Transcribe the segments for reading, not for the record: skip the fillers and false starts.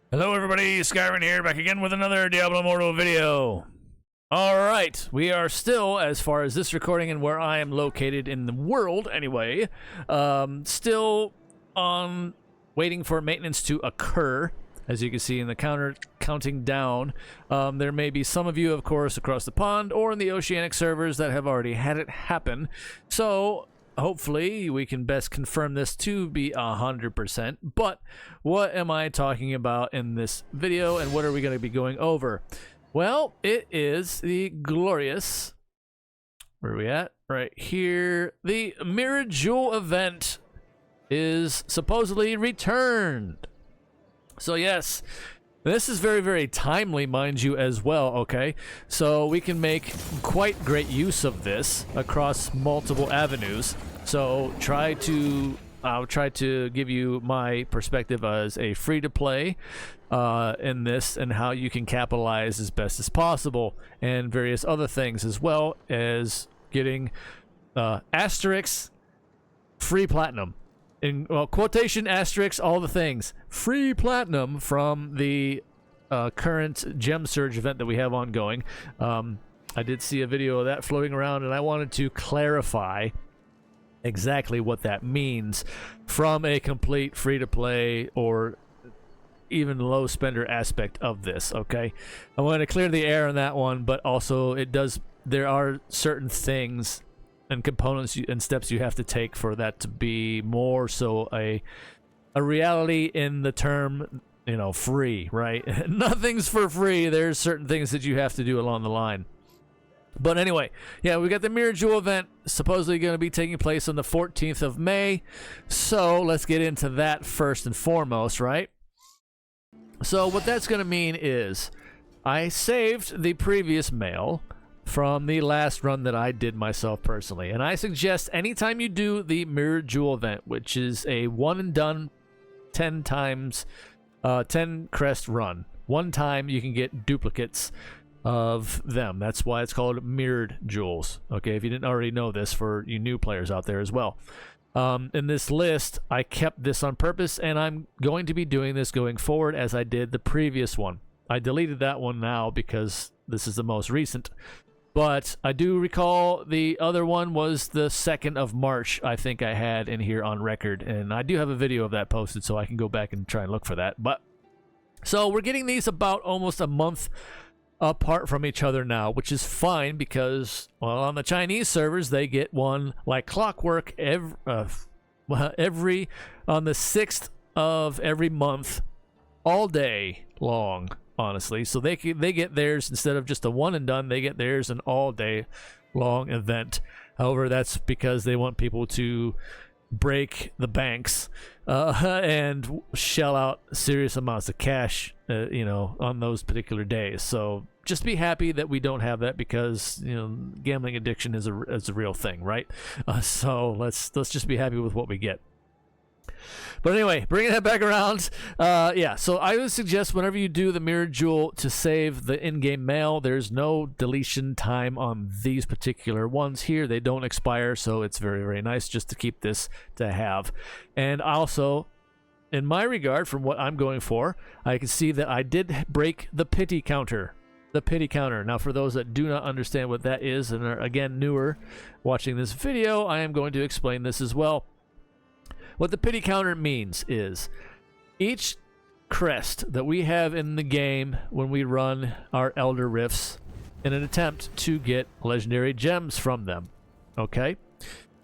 Hello everybody, Skyrim here, back again with another Diablo Immortal video. Alright, we are still, as far as this recording and where I am located in the world anyway, still on waiting for maintenance to occur. As you can see in the counter counting down, there may be some of you, of course, across the pond or in the Oceanic servers that have already had it happen. So hopefully we can best confirm this to be 100%. But what am I talking about in this video, and what are we going to be going over? Well, it is the glorious, where are we at? Right here. The Mirror Jewel event is supposedly returned. So yes, this is very, very timely, mind you, as well, okay? So we can make quite great use of this across multiple avenues. So I'll try to give you my perspective as a free-to-play in this, and how you can capitalize as best as possible, and various other things, as well as getting asterisks free platinum. In quotation asterisks, all the things. Free platinum from the current Gem Surge event that we have ongoing. I did see a video of that floating around, and I wanted to clarify exactly what that means from a complete free-to-play or even low spender aspect of this, okay? I want to clear the air on that one, but also there are certain things and components and steps you have to take for that to be more so a reality in the term, free, right? Nothing's for free. There's certain things that you have to do along the line. But anyway, yeah, we got the Mirror Jewel event supposedly going to be taking place on the 14th of May. So let's get into that first and foremost, right? So what that's going to mean is I saved the previous mail from the last run that I did myself personally, and I suggest anytime you do the Mirror Jewel event, which is a one and done 10 crest run, one time you can get duplicates of them. That's why it's called mirrored jewels, okay? If you didn't already know this, for you new players out there as well. In this list, I kept this on purpose, and I'm going to be doing this going forward as I did the previous one. I deleted that one now because this is the most recent. But I do recall the other one was the 2nd of March, I think I had in here on record. And I do have a video of that posted, so I can go back and try and look for that. But so we're getting these about almost a month apart from each other now, which is fine because, well, on the Chinese servers, they get one like clockwork every on the 6th of every month, all day long. Honestly, so they get theirs instead of just a one and done. They get theirs an all day long event. However, that's because they want people to break the banks and shell out serious amounts of cash, on those particular days. So just be happy that we don't have that, because gambling addiction is a real thing, right? So let's just be happy with what we get. But anyway, bringing that back around, yeah, so I would suggest whenever you do the Mirror Jewel to save the in-game mail. There's no deletion time on these particular ones here. They don't expire, so it's very, very nice just to keep this to have. And also, in my regard, from what I'm going for, I can see that I did break the pity counter. The pity counter. Now, for those that do not understand what that is and are, again, newer watching this video, I am going to explain this as well. What the pity counter means is each crest that we have in the game when we run our Elder Rifts in an attempt to get legendary gems from them, okay?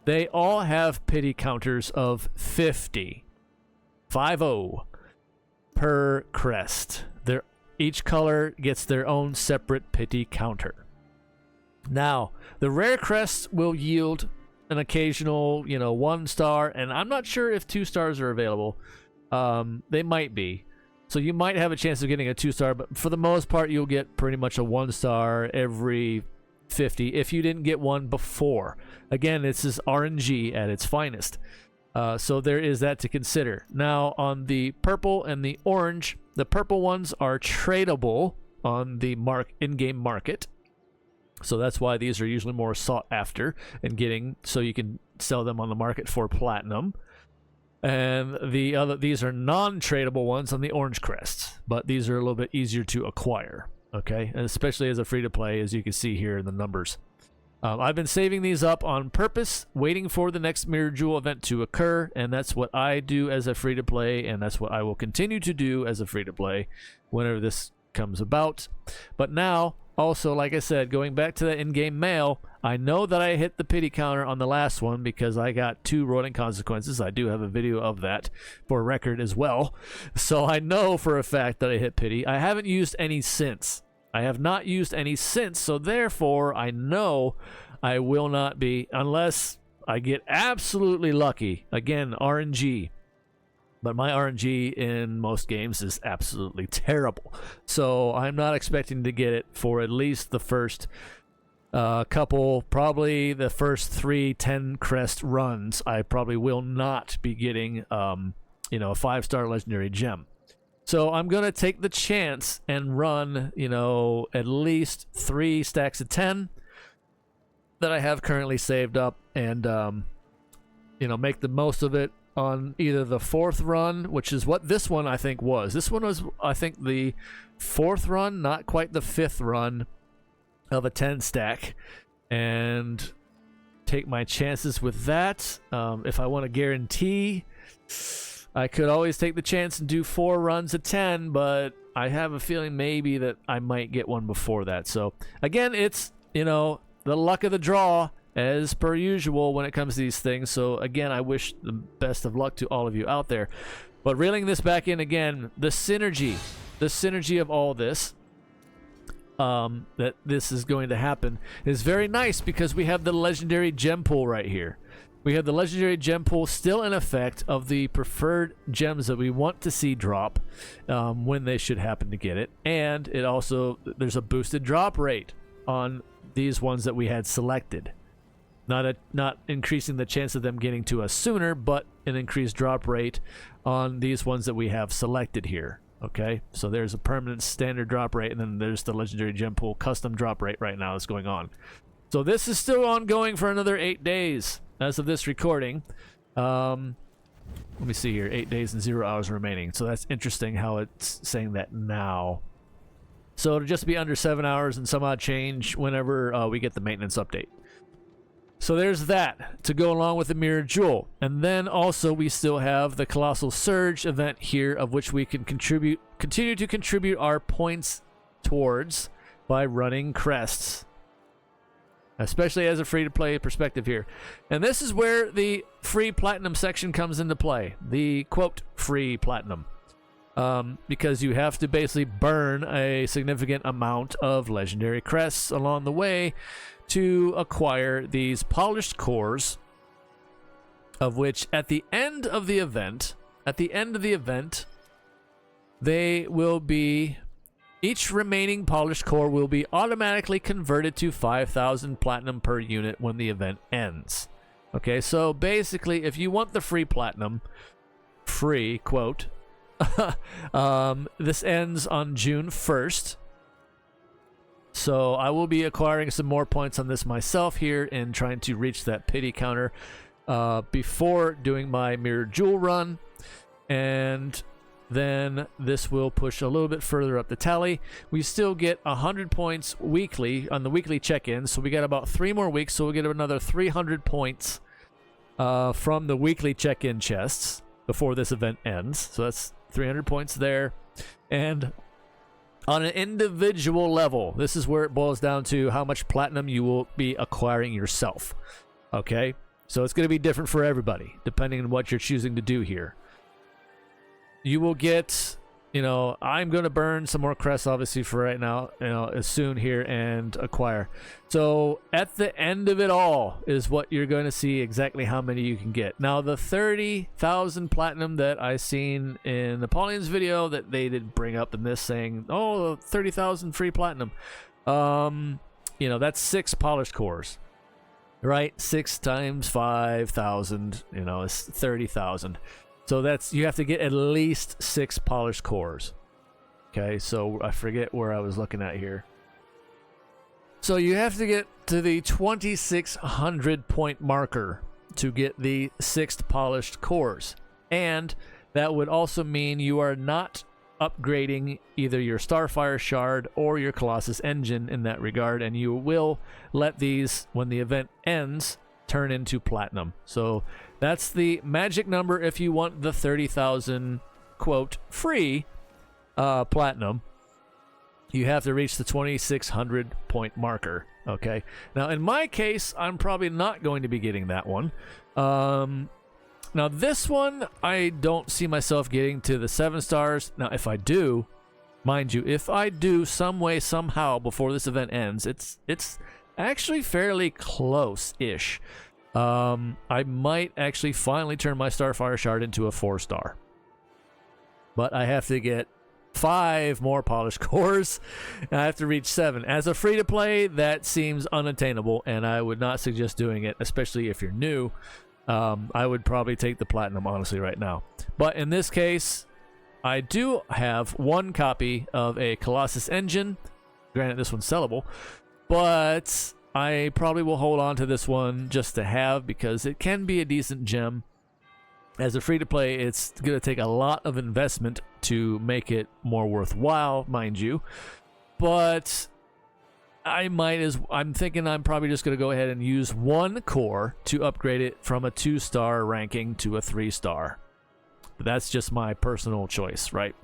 They all have pity counters of 50 per crest. Each color gets their own separate pity counter. Now, the rare crests will yield an occasional, 1 star, and I'm not sure if 2 stars are available. They might be. So you might have a chance of getting a 2 star, but for the most part, you'll get pretty much a 1 star every 50 if you didn't get one before. Again, this is RNG at its finest. So there is that to consider. Now, on the purple and the orange, the purple ones are tradable on the in-game market. So that's why these are usually more sought after and getting, so you can sell them on the market for platinum. And these are non-tradable ones on the orange crests, but these are a little bit easier to acquire. Okay, and especially as a free-to-play, as you can see here in the numbers. I've been saving these up on purpose, waiting for the next Mirror Jewel event to occur, and that's what I do as a free-to-play, and that's what I will continue to do as a free-to-play whenever this comes about. But now, also, like I said, going back to the in-game mail, I know that I hit the pity counter on the last one because I got 2 rolling consequences. I do have a video of that for record as well. So I know for a fact that I hit pity. I haven't used any since. I have not used any since, so therefore I know I will not be, unless I get absolutely lucky. Again, RNG. But my RNG in most games is absolutely terrible. So I'm not expecting to get it for at least the first couple, probably the first 3 10 crest runs. I probably will not be getting, a 5-star legendary gem. So I'm going to take the chance and run, at least 3 stacks of 10 that I have currently saved up and, make the most of it on either the 4th run, which is what this one I think was. This one was, I think, the 4th run, not quite the 5th run of a 10 stack, and take my chances with that. If I want to guarantee, I could always take the chance and do 4 runs of 10, but I have a feeling maybe that I might get one before that. So again, it's, the luck of the draw as per usual when it comes to these things. So again, I wish the best of luck to all of you out there. But reeling this back in again, the synergy of all this, that this is going to happen is very nice because we have the legendary gem pool right here. We have the legendary gem pool still in effect of the preferred gems that we want to see drop when they should happen to get it. And it also, there's a boosted drop rate on these ones that we had selected. Not increasing the chance of them getting to us sooner, but an increased drop rate on these ones that we have selected here. Okay, so there's a permanent standard drop rate, and then there's the legendary gem pool custom drop rate right now that's going on. So this is still ongoing for another 8 days as of this recording. Let me see here, 8 days and 0 hours remaining. So that's interesting how it's saying that now. So it'll just be under 7 hours and some odd change whenever we get the maintenance update. So there's that to go along with the Mirror Jewel. And then also we still have the Colossal Surge event here, of which we can continue to contribute our points towards by running crests, especially as a free-to-play perspective here. And this is where the free platinum section comes into play, the quote free platinum, because you have to basically burn a significant amount of legendary crests along the way to acquire these polished cores, of which at the end of the event, they will be, each remaining polished core will be automatically converted to 5,000 platinum per unit when the event ends. Okay, so basically, if you want the free platinum, free, quote, this ends on June 1st. So I will be acquiring some more points on this myself here and trying to reach that pity counter before doing my Mirror Jewel run. And then this will push a little bit further up the tally. We still get 100 points weekly on the weekly check-in. So we got about 3 more weeks. So we'll get another 300 points from the weekly check-in chests before this event ends. So that's 300 points there. And on an individual level, this is where it boils down to how much platinum you will be acquiring yourself. Okay? So it's going to be different for everybody, depending on what you're choosing to do here. You will get, I'm going to burn some more crests, obviously, for right now, as soon here and acquire. So at the end of it all is what you're going to see exactly how many you can get. Now, the 30,000 platinum that I seen in Napoleon's video that they did bring up in this saying, 30,000 free platinum. That's 6 polished cores, right? 6 times 5,000, is 30,000. So you have to get at least 6 polished cores. Okay, so I forget where I was looking at here. So you have to get to the 2,600 point marker to get the 6 polished cores. And that would also mean you are not upgrading either your Starfire Shard or your Colossus Engine in that regard, and you will let these, when the event ends, turn into platinum. So that's the magic number if you want the 30,000 quote free platinum. You have to reach the 2,600 point marker. Okay, now in my case, I'm probably not going to be getting that one. Now this one, I don't see myself getting to the 7 stars. Now if I do, mind you, if I do some way, somehow before this event ends, it's actually fairly close-ish. I might actually finally turn my Starfire Shard into a 4-star. But I have to get 5 more polished cores, and I have to reach 7. As a free-to-play, that seems unattainable, and I would not suggest doing it, especially if you're new. I would probably take the platinum, honestly, right now. But in this case, I do have 1 copy of a Colossus Engine. Granted, this one's sellable, but I probably will hold on to this one just to have, because it can be a decent gem. As a free-to-play, it's going to take a lot of investment to make it more worthwhile, mind you. But I'm thinking I'm probably just going to go ahead and use 1 core to upgrade it from a 2-star ranking to a 3-star. But that's just my personal choice, right?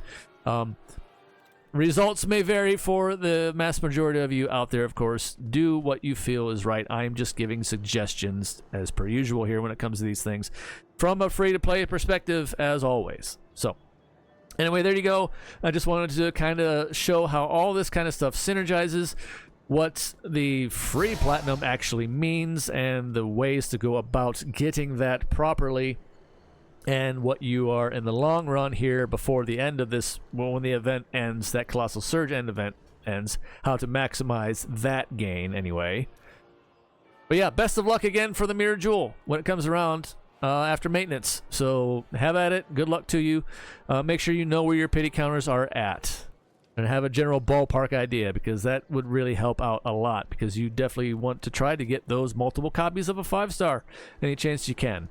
Results may vary for the mass majority of you out there, of course. Do what you feel is right. I'm just giving suggestions, as per usual here when it comes to these things, from a free-to-play perspective, as always. So, anyway, there you go. I just wanted to kind of show how all this kind of stuff synergizes, what the free platinum actually means, and the ways to go about getting that properly, and what you are in the long run here before the end of this, well, when the event ends, that Colossal Surge end event ends, how to maximize that gain anyway. But yeah, best of luck again for the Mirror Jewel when it comes around after maintenance. So have at it. Good luck to you. Make sure you know where your pity counters are at, and have a general ballpark idea, because that would really help out a lot, because you definitely want to try to get those multiple copies of a 5-star any chance you can.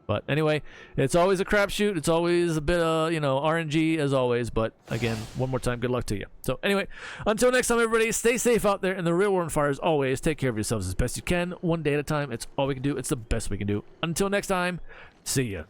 But anyway, it's always a crapshoot. It's always a bit of, RNG as always. But again, one more time, good luck to you. So anyway, until next time, everybody, stay safe out there in the real world. Fire, as always, take care of yourselves as best you can. One day at a time. It's all we can do. It's the best we can do. Until next time, see ya.